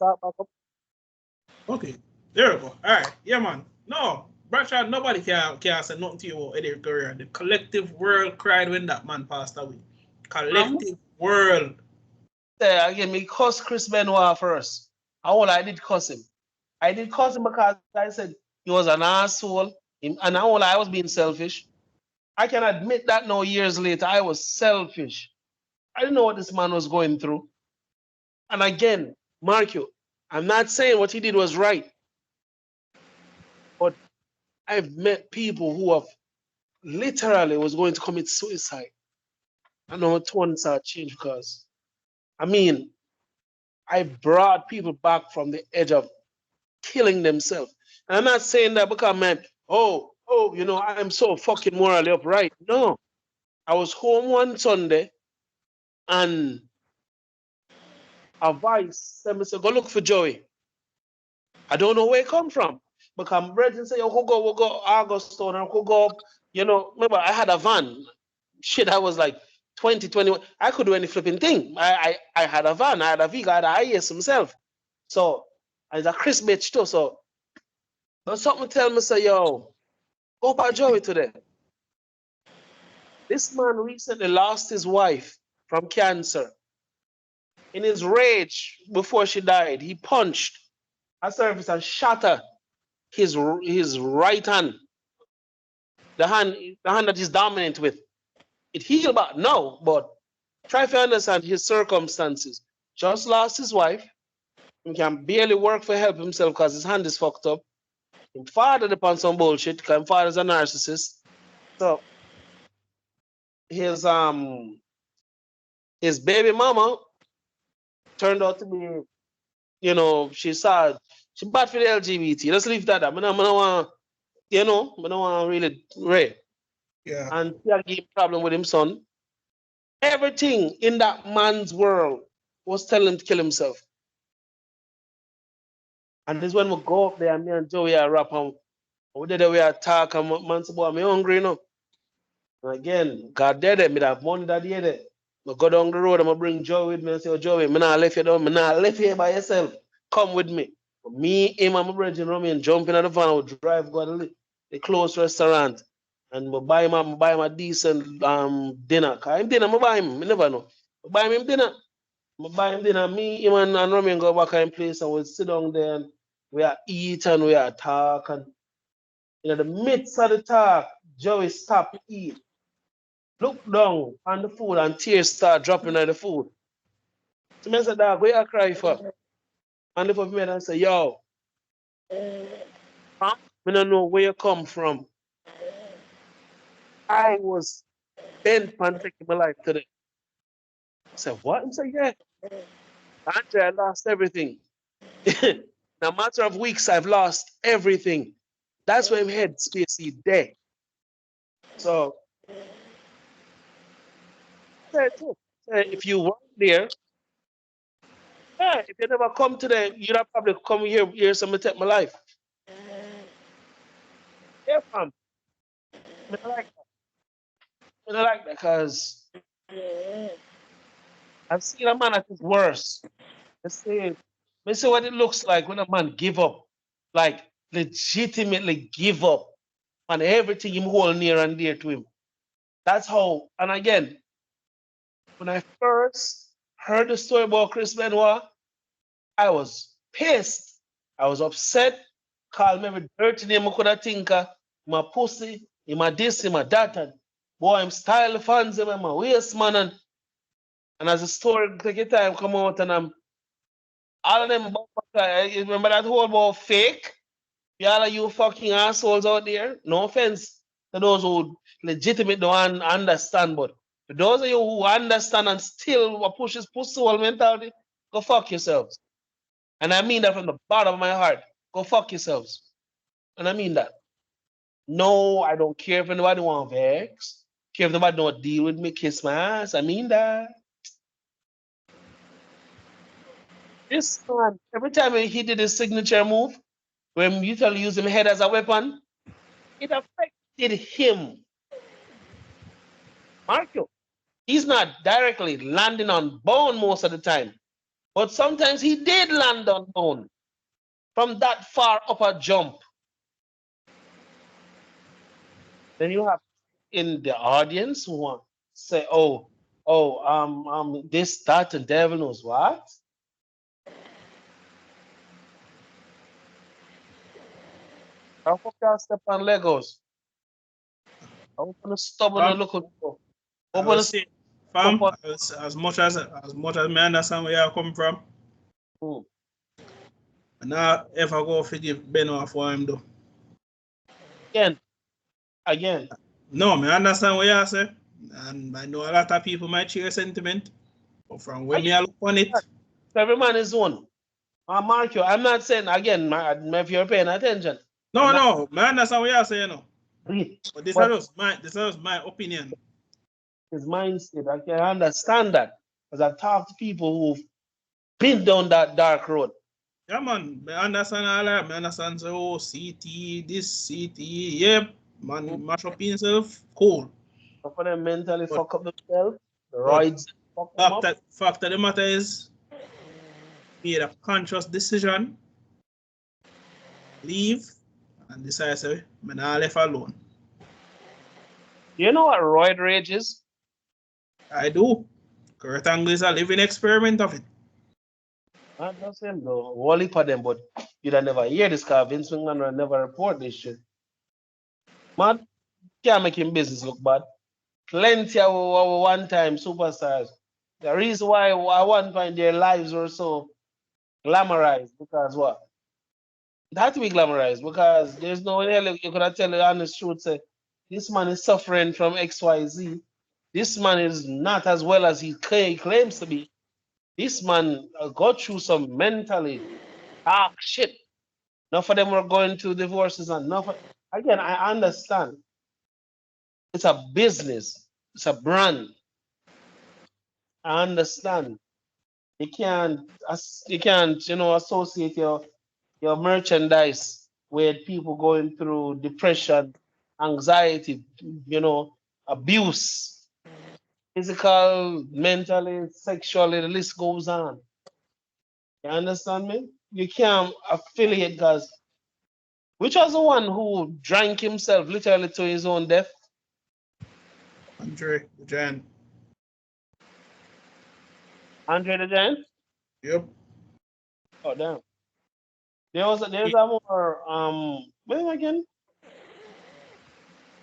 start back up. Okay, there we go. All right, yeah, man. No, Bradshaw, nobody can say nothing to you about Eddie Guerrero. The collective world cried when that man passed away. Collective world. There again, me cuss Chris Benoit first. I did cuss him. I did cuss him because I said he was an asshole, and I was being selfish. I can admit that now, years later, I was selfish. I didn't know what this man was going through. And again, mark you, I'm not saying what he did was right, but I've met people who have literally was going to commit suicide. I know tone start change because I mean I brought people back from the edge of killing themselves. And I'm not saying that because man, I'm so fucking morally upright. No. I was home one Sunday and a voice said me say, go look for Joey. I don't know where it come from. Because my brethren say, we'll go Augustone and we'll go, remember I had a van. Shit, I was like 20, 21. I could do any flipping thing. I had a van, I had a vehicle, I had a IS himself. So, it's a Chris bitch too. So, something tell me, say, yo, go by Joey today. This man recently lost his wife from cancer. In his rage, before she died, he punched a surface and shattered his right hand, the hand that he's dominant with. It healed back now, but try to understand his circumstances. Just lost his wife. He can barely work for help himself because his hand is fucked up. His father upon some bullshit because his father's a narcissist. So his baby mama turned out to be, she sad. She bad for the LGBT. Let's leave that. I don't want, I don't want really Ray. Yeah. And he had a problem with his son. Everything in that man's world was telling him to kill himself. And this when we go up there, me and Joey are rap and we did we attack and man say, boy, I'm hungry, And again, God did me have money that day. I go down the road, I'm gonna bring Joey with me and say, oh, Joey, me not left you down, me not left you by yourself. Come with me. Me, him, and my brother Romy and jump in the van, we drive go to the close restaurant. And I buy him a decent dinner. Cause him dinner, I buy him. I never know. I buy him dinner. I buy him dinner. Me, him, and Romy go back in place and we sit down there and we are eat and we are talk. And in the midst of the talk, Joey stop eat. Look down on the food and tears start dropping on the food. So I said, dog, what you cry for? And look at me and say, yo, I don't know where you come from. I was bent on taking my life today. I said, what? He said, yeah. Andre, I lost everything. In a matter of weeks, I've lost everything. That's where my head space is there. So, if you weren't there, yeah, if you never come today, you'd have probably come here somebody take my life. Yeah, fam. I don't like that. I don't like that because I've seen a man at his worst. Let's see what it looks like when a man give up, like legitimately give up on everything him hold near and dear to him. That's how, and again, when I first heard the story about Chris Benoit, I was pissed. I was upset. Called me every dirty name I could have think of. My pussy, my this, my that. And boy, I'm style fans, my waist man. And as the story take time come out and I'm all of them, remember that whole about fake? Y'all are you fucking assholes out there. No offense to those who legitimate don't understand, but for those of you who understand and still push this pussy mentality, go fuck yourselves. And I mean that from the bottom of my heart. Go fuck yourselves. And I mean that. No, I don't care if anybody want vex. Care if nobody don't deal with me, kiss my ass. I mean that. This man, every time he did his signature move, when you tell use him head as a weapon, it affected him. Mark you, he's not directly landing on bone most of the time. But sometimes he did land unknown from that far up a jump. Then you have in the audience who want say, this, that, and devil knows what. How come you step on Legos? Open a stubborn Fam, and look at I open will a say, step fam, on. as much as me understand where you come from, Hmm. I not ever go forgive Benoit for him though. Again. No, me understand what you say. And I know a lot of people might share sentiment. But from when me I look on it, Every man is one. I mark you. I'm not saying again, if you're paying attention. I'm no, not no, me understand what you say, you know. agree. But But this is my opinion. his mindset, I can understand that. Because I've talked to people who've been down that dark road. Yeah, man, me understand all that. Me understand so CT, this CT, yep, man, mash up himself, cool. Some of them mentally But fuck up themselves. The but roids fuck them up. fact of the matter is, made a conscious decision, leave, and decide say, me not left alone. You know what roid rage is? I do. Kurt Angle is a living experiment of it. Not just him though. Whole heap of them, but you'd never hear this car. Vince McMahon will never report this shit. Man, can't make him business look bad. Plenty of one-time superstars. The reason why at one point their lives were so glamorized because what? It had to be glamorized because there's no way you could have tell the honest truth. Say this man is suffering from XYZ. This man is not as well as he claims to be. This man got through some mentally dark shit. Enough of them were going through divorces and enough. Again, I understand. It's a business. It's a brand. I understand. You can't associate your merchandise with people going through depression, anxiety, abuse, physical, mentally, sexually, the list goes on. You understand me? You can't affiliate guys. Which was the one who drank himself literally to his own death? Andre, the giant. Andre the Giant? Yep. Oh damn. There's a more where again?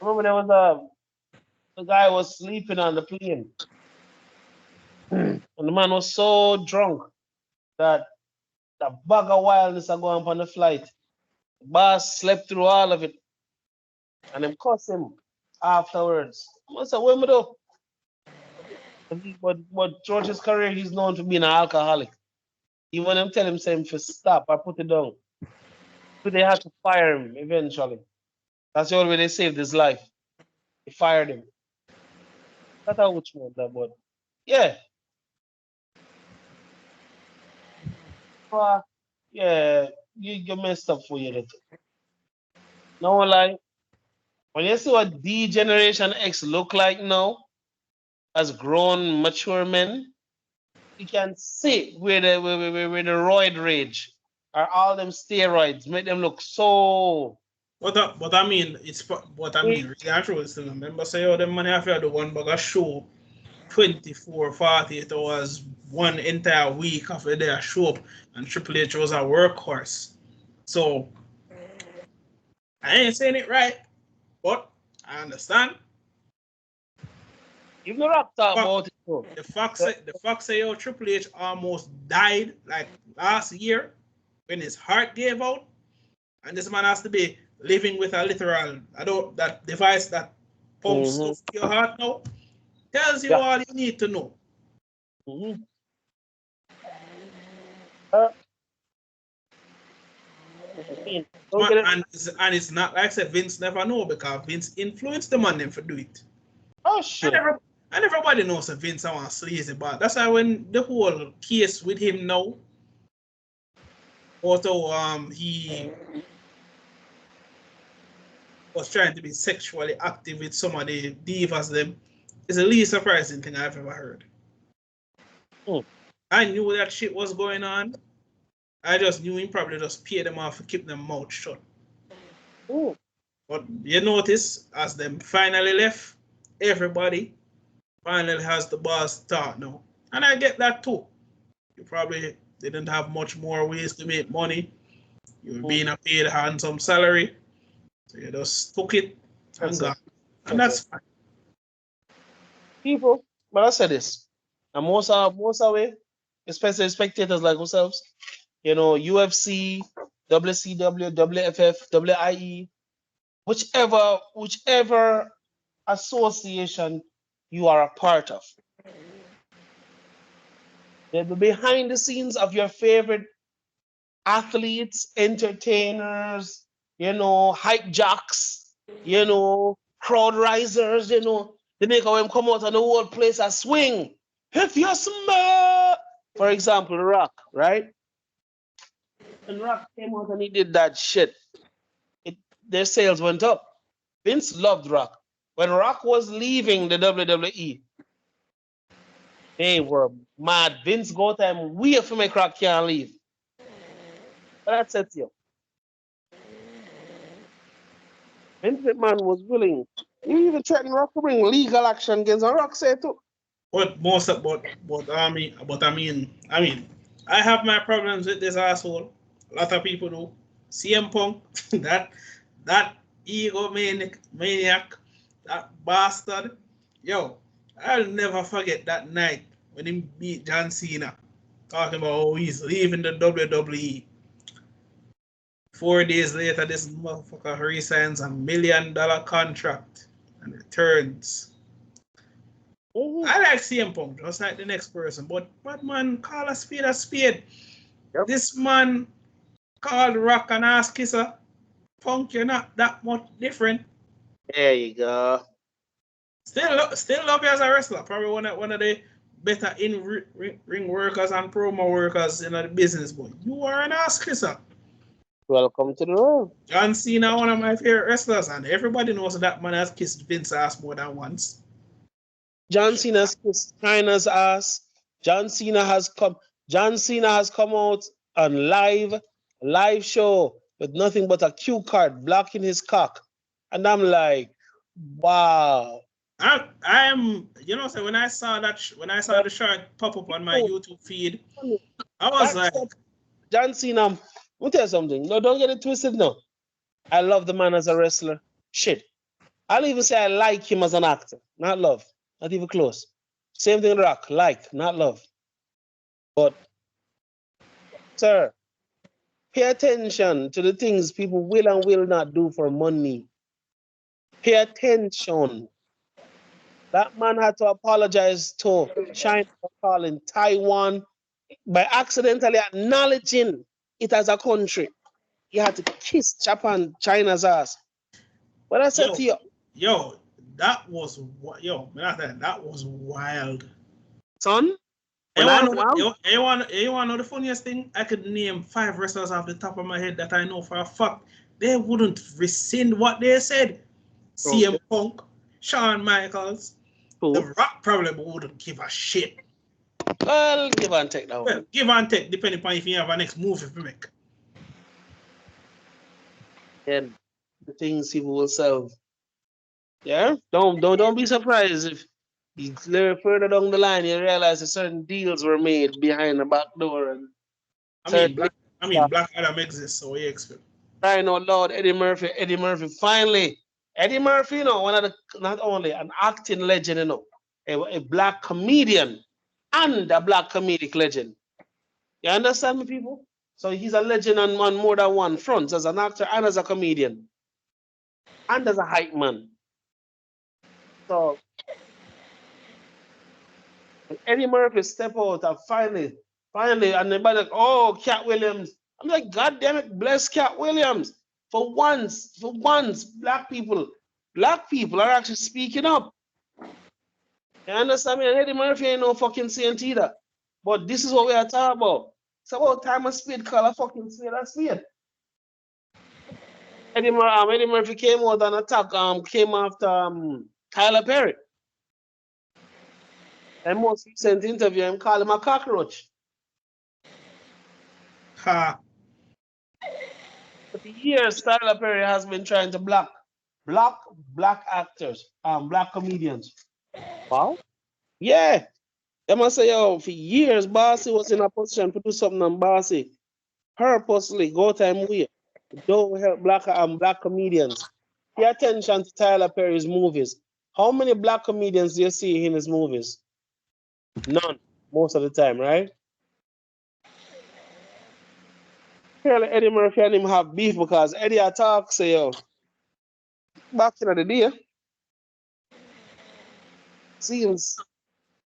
Remember there was the guy was sleeping on the plane. And the man was so drunk that the bag of wildness are going on the flight. The boss slept through all of it. And them cuss him afterwards. I said, what am I do? But George's career, he's known for being an alcoholic. Even when them tell him saying to stop or put it down. So they had to fire him eventually. That's the only way they saved his life. They fired him. That's how much more that, but yeah. Uh, yeah, you messed up for you. No lie. When you see what D Generation X look like now, as grown, mature men, you can see where the roid rage are all them steroids make them look so. But I mean, what I mean, really and truly, still remember say all them money after the one bag of show 24, 48 hours, one entire week after they show up, and Triple H was a workhorse. So I ain't saying it right, but I understand. Even the Rock talk But about it too. the fact say yo Triple H almost died like last year when his heart gave out, and this man has to be living with a literal that device that pumps Mm-hmm. stuff to your heart now tells you Yeah. all you need to know. Mm-hmm. Uh, I mean, don't get it. And it's not like I said Vince never know because Vince influenced the man them for do it. Oh And, shit. and everybody knows that Vince I want sleazy, but that's why when the whole case with him now, although he was trying to be sexually active with some of the divas them, is the least surprising thing I've ever heard. Mm. I knew that shit was going on. I just knew he probably just paid them off to keep them mouth shut. Ooh. But you notice, as them finally left, everybody finally has the boss start now. And I get that too. You probably didn't have much more ways to make money. You were being paid a handsome salary. So you just took it and That's it. got. And that's fine. People, but I said this. And most of it, especially spectators like ourselves, you know, UFC, WCW, WFF, WIE, whichever association you are a part of. The behind the scenes of your favorite athletes, entertainers, you know, hype jocks, you know, crowd risers, you know, they make them come out and the whole place a swing. If you smell, for example, Rock, right? When Rock came out and he did that shit, it, their sales went up. Vince loved Rock. When Rock was leaving the WWE, they were mad. Vince go time, we have to make Rock can't leave. But that's it, you. Vince McMahon was willing. He even threatened Rock to bring legal action against him. Rock said too. But most of but I mean, I have my problems with this asshole. A lot of people do. CM Punk, that maniac, that bastard. Yo, I'll never forget that night when he beat John Cena. Talking about oh he's leaving the WWE. 4 days later, this motherfucker resigns $1 million contract and returns. I like CM Punk, just like the next person. But man, call a spade a spade. Yep. This man called Rock an ass kisser. Punk, you're not that much different. There you go. Still love you as a wrestler. Probably one of the better in ring workers and promo workers in the business. But you are an ass kisser. Welcome to the room. John Cena, one of my favorite wrestlers, and everybody knows that man has kissed Vince's ass more than once. John Cena's kissed China's ass. John Cena has come out on live show with nothing but a cue card blocking his cock. And I'm like, wow. I am, you know, so when I saw the short pop up on my YouTube feed, I was like, John Cena, I'm gonna tell you something. No, don't get it twisted now. I love the man as a wrestler. Shit. I'll even say I like him as an actor. Not love. Not even close. Same thing with Rock. Like, not love. But, sir, pay attention to the things people will and will not do for money. Pay attention. That man had to apologize to China for calling Taiwan by accidentally acknowledging it as a country. He had to kiss Japan, China's ass. What I said to you, that was wild. son. You want to know the funniest thing? I could name 5 wrestlers off the top of my head that I know for a fact they wouldn't rescind what they said. CM Punk, Shawn Michaels, The Rock probably wouldn't give a shit. Well, give and take that one. Well, give and take, depending upon if you have a next move if you make. And the things people will sell. Yeah, don't be surprised if you further down the line you realize that certain deals were made behind the back door. And Black Adam exists, so we expect. Crying out loud, Eddie Murphy, finally. Eddie Murphy, you know, one of the, not only an acting legend, you know, a black comedian and a black comedic legend. You understand me, people? So he's a legend on more than one front, as an actor and as a comedian. And as a hype man. So Eddie Murphy step out and finally, and everybody like, oh, Cat Williams. I'm like, God damn it, bless Cat Williams. For once, black people are actually speaking up. You understand me? And Eddie Murphy ain't no fucking saint either. But this is what we are talking about. It's about time a spade call a fucking spade a spade. Eddie Murphy came out and attack, came after Tyler Perry. And most recent interview, him call him a cockroach. car. For years, Tyler Perry has been trying to black actors, black comedians. Wow. Yeah. They must say, oh, for years, Bossy was in a position to do something on Bossy. Purposely go time way. Don't help black comedians. Pay attention to Tyler Perry's movies. How many black comedians do you see in his movies? None, most of the time, right? Apparently Eddie Murphy and him have beef because Eddie attack say, yo, back in the day, seems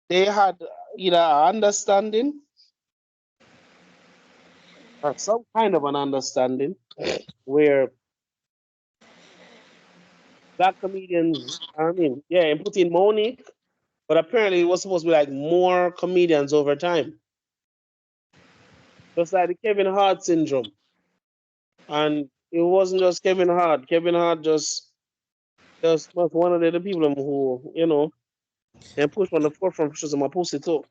they had either an understanding or some kind of an understanding where black comedians, I mean, yeah, and put in Monique, but apparently it was supposed to be like more comedians over time. Just like the Kevin Hart syndrome. And it wasn't just Kevin Hart. Kevin Hart just was one of the people who, and push on the forefront for my pussy too.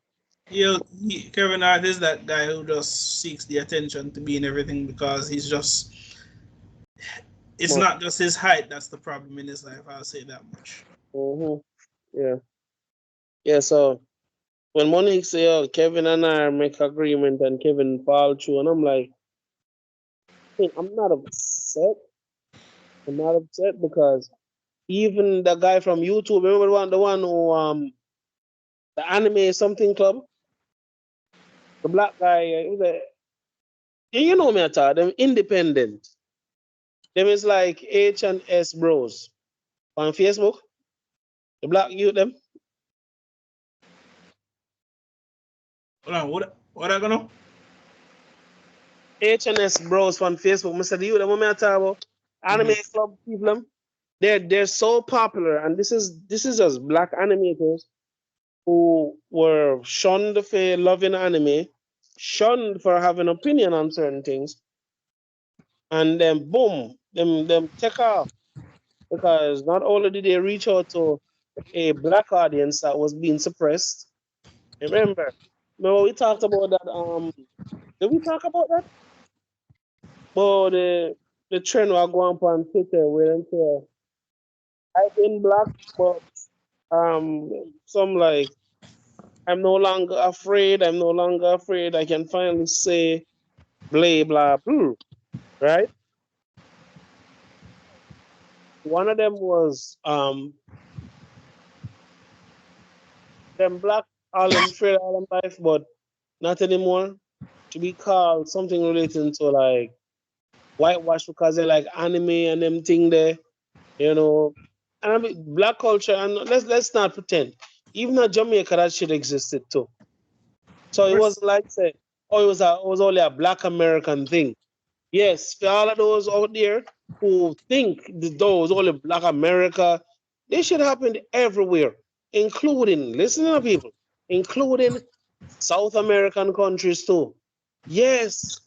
Kevin Hart is that guy who just seeks the attention to be in everything because he's just. It's Well, not just his height that's the problem in his life. I'll say that much. yeah. Yeah, so when Monique say, oh, Kevin and I make agreement and Kevin fall through, and I'm like, hey, I'm not upset. I'm not upset because even the guy from YouTube, remember the one who the anime something club, the black guy, you know me at all, them independent. Them is like H&S Bros on Facebook. The black youth them. Hold on, what I gonna? H&S Bros on Facebook. Mr. The youth them what me at all about. Anime club people them. They're so popular, and this is just black animators who were shunned for loving anime, shunned for having opinion on certain things, and then boom, them take off because not only did they reach out to a black audience that was being suppressed. Remember, we talked about that. Did we talk about that? About the trend was going on Twitter where them say, I've been black, but some like I'm no longer afraid. I'm no longer afraid. I can finally say blah blah blah. Right? One of them was them black all them afraid all them life, but not anymore. To be called something relating to like whitewash because they like anime and them thing there, you know. And I mean black culture and let's not pretend. Even in Jamaica that shit existed too. So it wasn't like say, oh, it was only a black American thing. Yes, for all of those out there who think that those only black America, this should happen everywhere, including, listen to people, including South American countries too. Yes,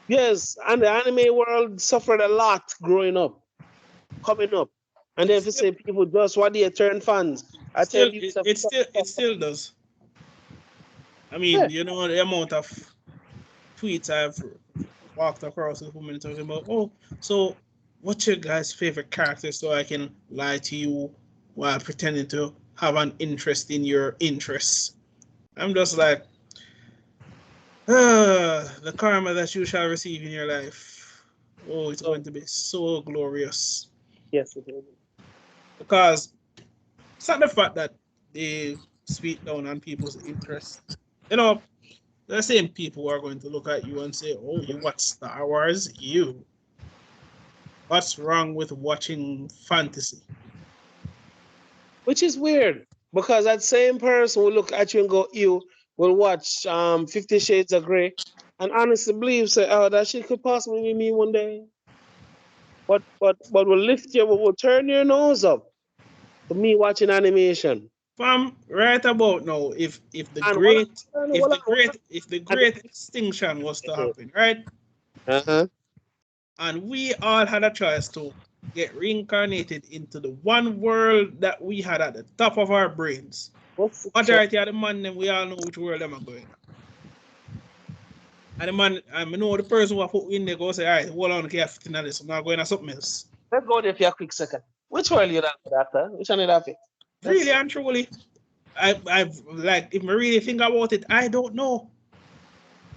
yes, and the anime world suffered a lot growing up, coming up. And then if you say people just what they turn fans, I tell you, It still does. I yeah. mean, you know the amount of tweets I've walked across with women talking about, oh, so what's your guys' favorite character so I can lie to you while pretending to have an interest in your interests? I'm just like, the karma that you shall receive in your life. Oh, it's So going to be so glorious. yes, it is. Because it's not the fact that they speak down on people's interests. You know, the same people are going to look at you and say, oh, you watch Star Wars? You. What's wrong with watching fantasy? Which is weird because that same person will look at you and go, "You will watch 50 Shades of Grey," and honestly believe say, "Oh, that shit could possibly be me one day." But will lift you, will turn your nose up to me watching animation. Fam, right about now, if the And great hold on, if the and great extinction was to happen, right? uh-huh. And we all had a choice to get reincarnated into the one world that we had at the top of our brains. What's the Majority of the man them we all know which world them are going. And the man, I know the person who put in there go say, all right, hold on, okay, 15 of this. I'm not going to something else. Let's go there for a quick second. Which world you that, doctor? Which one you that fit? Really and truly, I've like, if I really think about it, I don't know.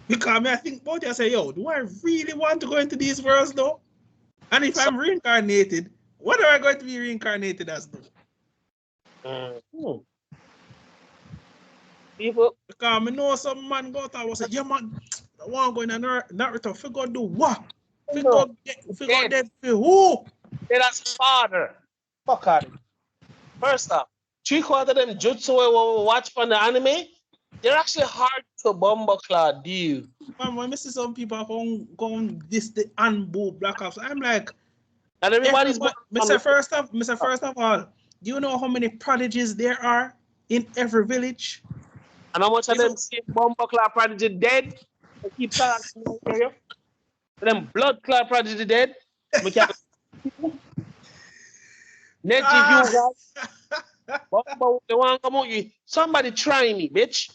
Because I think about it, I say, yo, do I really want to go into these worlds though? And if I'm reincarnated, what am I going to be reincarnated as though? People. Because I know some man go out and say, yeah man, I want to go in Naruto, figure do what? Figure dead for who? Dead as father. Fuck out. First off, 3/4 of them jutsu we watch from the anime, they're actually hard to bumbleclaw do. Man, when I see some people going this the Anbu Black Ops, I'm like, and everybody's Mr. First of all, do you know how many prodigies there are in every village? And how much of them see bumbleclaw prodigy dead? They keep talking area. Them blood clot prodigy dead. Somebody try me, bitch.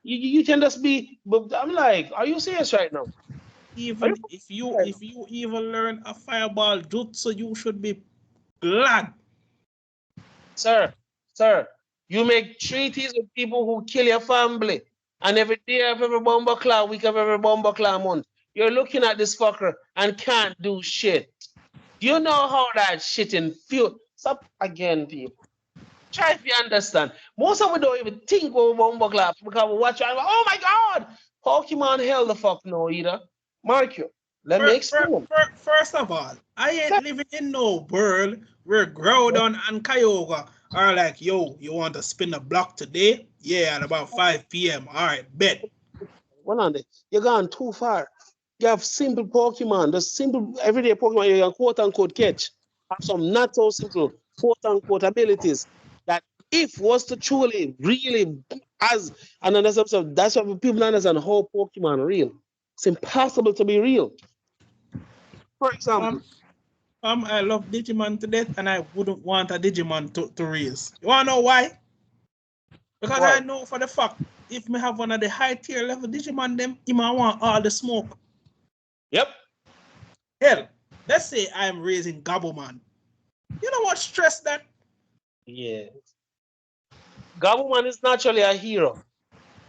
You can just be. I'm like, are you serious right now? Even if you even learn a fireball jutsu, you should be glad. Sir, you make treaties with people who kill your family, and every day of every bumbleclaw, week of every bumbleclaw month, you're looking at this fucker and can't do shit. You know how that shit in fuel. Stop again, people. Try if you understand. Most of we don't even think about bumbleclaw because we watch it and go, oh my god, Pokemon hell the fuck no either. Mark you. Let me explain. First of all, I ain't living in no world where Groudon and Kyogre are like, yo, you want to spin the block today? Yeah, at about 5 p.m. All right, bet. Well, on it. You're gone too far. You have simple Pokemon, the simple everyday Pokemon you can quote unquote catch. Have some not so simple quote unquote abilities that if was to truly really as and understand, that's what people don't understand how Pokemon are real. It's impossible to be real. For example, I love Digimon to death, and I wouldn't want a Digimon to raise. You wanna know why? Because I know for the fact if me have one of the high tier level Digimon, them he might want all the smoke. Yep. Hell, let's say I'm raising Gobblemon. You know what stress that? Yes. Gobblemon is naturally a hero.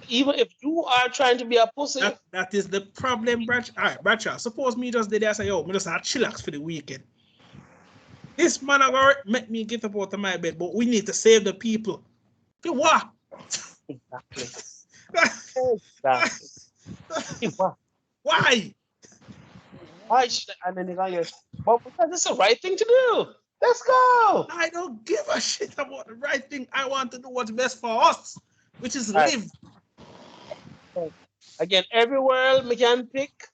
Even if you are trying to be a pussy. That is the problem, Bradshaw. All right, Bradshaw, suppose me just did that, say, yo, me just have chillax for the weekend. This man already make me get up out of my bed, but we need to save the people. For what? Exactly. Why? Why should I? And then they go, but because it's the right thing to do. Let's go. I don't give a shit about the right thing. I want to do what's best for us, which is live. Again, every world we can pick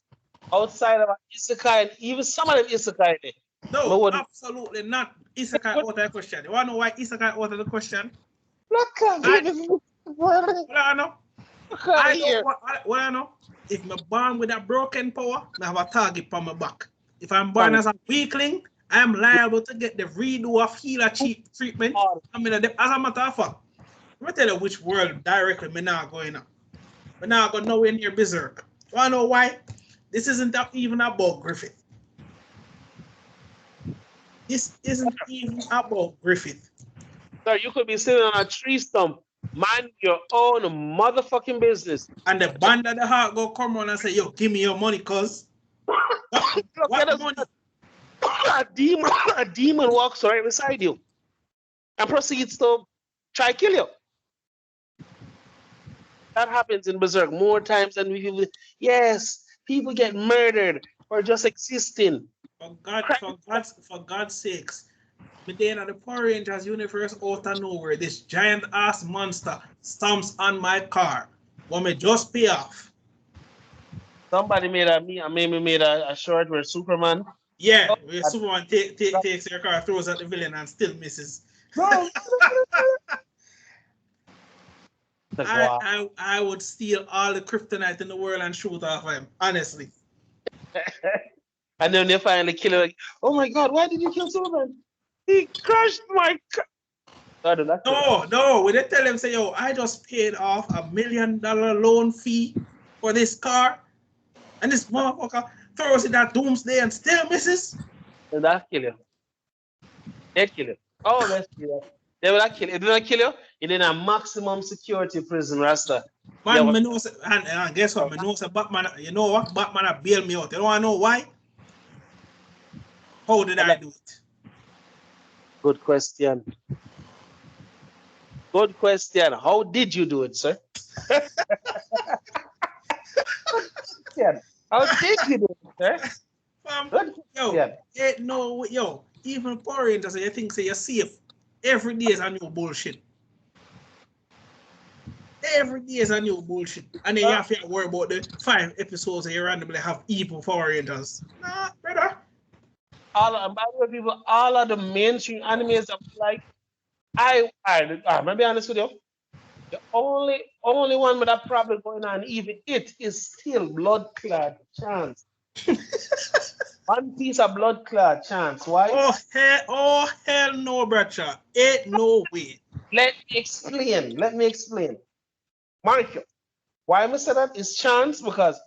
outside of Isekai, and even some of them Isekai. No, absolutely not. Isekai out of the question. You want to know why Isekai out of the question? Look at What I know? What I know? If I'm born with a broken power, I have a target on my back. If I'm born as a weakling, I am liable to get the redo of healer treatment. I mean, as a matter of fact, let me tell you which world directly me not going up. We're not going nowhere near Berserk. You want to know why? This isn't even about Griffith. This isn't even about Griffith. Sir, you could be sitting on a tree stump, mind your own motherfucking business. And the band of the heart go come on and say, yo, give me your money, cuz. What money? A demon walks right beside you and proceeds to try kill you. That happens in Berserk more times than we people. Yes, people get murdered for just existing. For God's sakes, me then at the Power Rangers universe out of nowhere, this giant ass monster stomps on my car. Want me just pay off. Somebody made a short where Superman. Yeah, where Superman takes your car, throws at the villain, and still misses. I would steal all the kryptonite in the world and shoot off him, honestly. And then they finally kill him. Like, oh my God, why did you kill Superman? He crushed my car. No. When they tell him, say, yo, I just paid off $1 million loan fee for this car, and this motherfucker throws in that doomsday and still misses. And that kill you. They kill you. Oh, let's kill you. They will not kill you. They don't kill you. You're in a maximum security prison, Rasta. Yeah, Man, me know, and guess what? Me know, Batman, you know what? Batman bailed me out. You don't want to know why? How did I do it? good question. Good question. How did you do it, sir? Yeah. How did you do it, sir? Good question. Yo, even Power Rangers, you think say you're safe. Every day is a new bullshit. Every day is a new bullshit. And then you have to worry about the 5 episodes that you randomly have evil Power Rangers. Nah, brother. By the way, people, all of the mainstream animes that we like, I'm gonna be honest with you. The only one with that problem going on, even it is still blood clot chance. One piece of blood clot chance. Why? Oh hell no, brother. Ain't no way. Let me explain. Mark, why I say that is chance because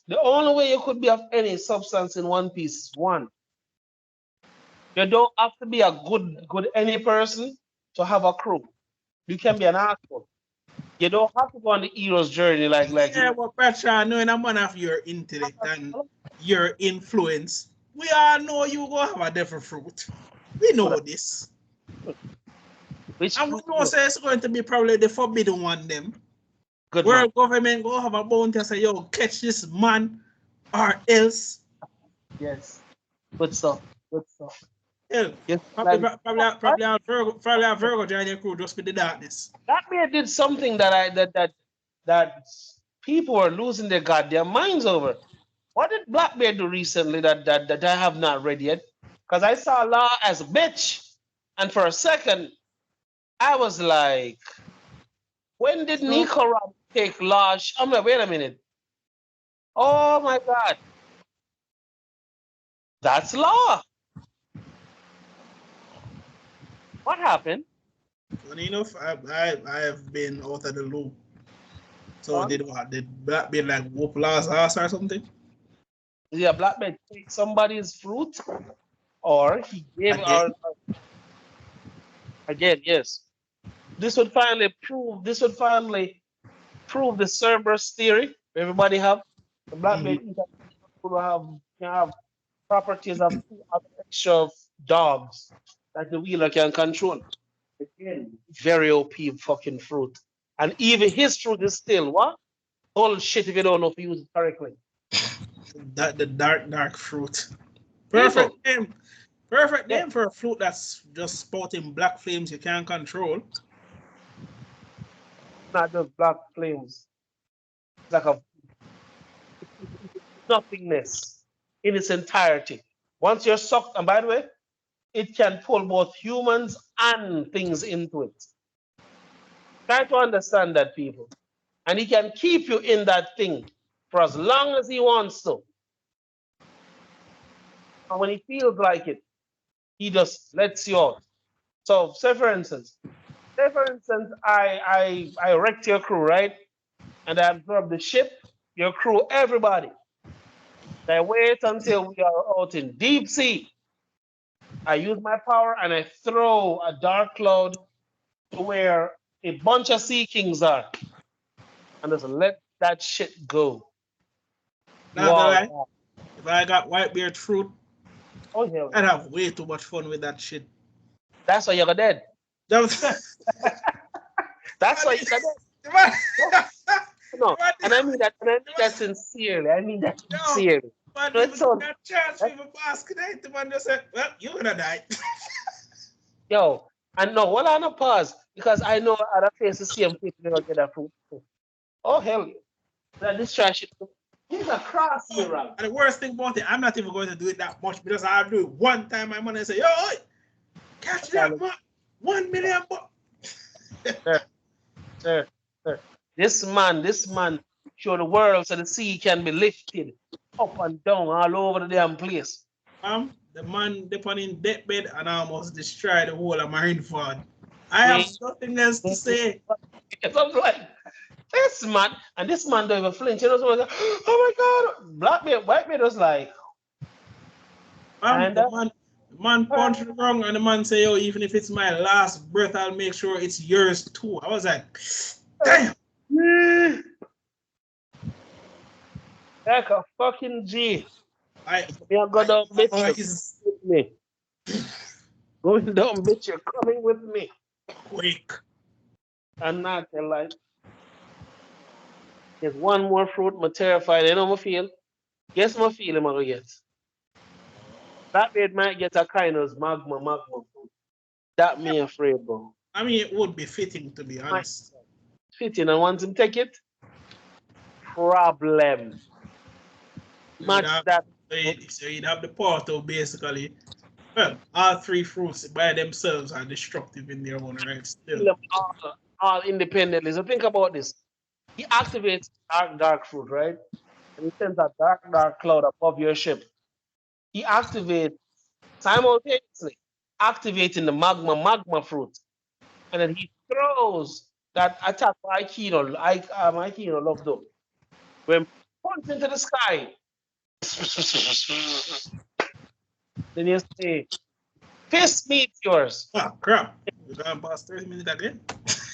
the only way you could be of any substance in One Piece is one. You don't have to be a good any person to have a crew. You can be an asshole. You don't have to go on the hero's journey like yeah, but brother, knowing a man of your intellect and your influence, we all know you go have a different fruit. We know this. And we know say it's going to be probably the forbidden one them. Good World government go have a bounty and say, yo, catch this man or else. Yes. Good stuff. Hell, yes, probably our Virgo join your crew just with the darkness. That man did something that people were losing their goddamn minds over. What did Blackbeard do recently that I have not read yet? Because I saw Law as a bitch, and for a second, I was like, when did Nico Rob take Law? I'm like, wait a minute. Oh my God. That's Law. What happened? Funny enough, I have been out of the loop. So did Blackbeard like whoop Law's ass or something? Yeah, Blackbeard take somebody's fruit, or he gave again, yes. This would finally prove the Cerberus theory. Everybody have the Blackbeard can have properties of extra dogs that the wheeler can control. Again, very OP fucking fruit. And even his fruit is still what? All shit if you don't know if you use it correctly. The dark fruit. Perfect name. Perfect name for a fruit that's just spouting black flames you can't control. Not just black flames. It's like a nothingness in its entirety. Once you're sucked, and by the way, it can pull both humans and things into it. Try to understand that, people. And he can keep you in that thing for as long as he wants to. And when he feels like it, he just lets you out. So, say for instance, I wrecked your crew, right? And I absorbed the ship, your crew, everybody. I wait until we are out in deep sea. I use my power and I throw a dark cloud to where a bunch of sea kings are. And just let that shit go. If I got Whitebeard fruit, I'd have way too much fun with that shit. That's why you're dead. That's why you're dead. No, and I mean that sincerely. But if you got chance for even basket, the man just said, well, you're gonna die. Yo, and no, hold on a pause, because I know other faces see them people don't get that fruit. Oh hell, this trash shit. He's a cross here, right? And the worst thing about it, I'm not even going to do it that much because I'll do it one time. My money say, yo, catch that man, 1 million bucks. Sir. This man show the world so the sea can be lifted up and down all over the damn place. The man depend in deathbed and almost destroy the whole of Marineford. I have nothing else to say. I'm like, this man, and this man don't even flinch. You know, someone like, oh my God, black man, white man was like, and The man punched the wrong, and the man say, "Yo, even if it's my last breath, I'll make sure it's yours too." I was like, "Damn!" like a fucking G. I, Me, I go down, bitch. I You is with me. Going down, bitch. You're coming with me. quick. And not tell like, there's one more fruit. I'm terrified. You know my feel. Guess my feel I'm gonna get. That bait might get a kind of magma fruit. That me afraid, bro. I mean, it would be fitting to be Might honest. fit in and once him take it, problem. So you'd Match have, that. so you'd have the portal basically. Well, all three fruits by themselves are destructive in their own right. Kill Still, them all independently. So think about this. He activates dark fruit, right? And he sends a dark cloud above your ship. He activates simultaneously, activating the magma fruit. And then he throws that attack by Kino, my Kino loved them. When punch into the sky, then you say, fist meteors. ah crap. We're going past 30 minutes again.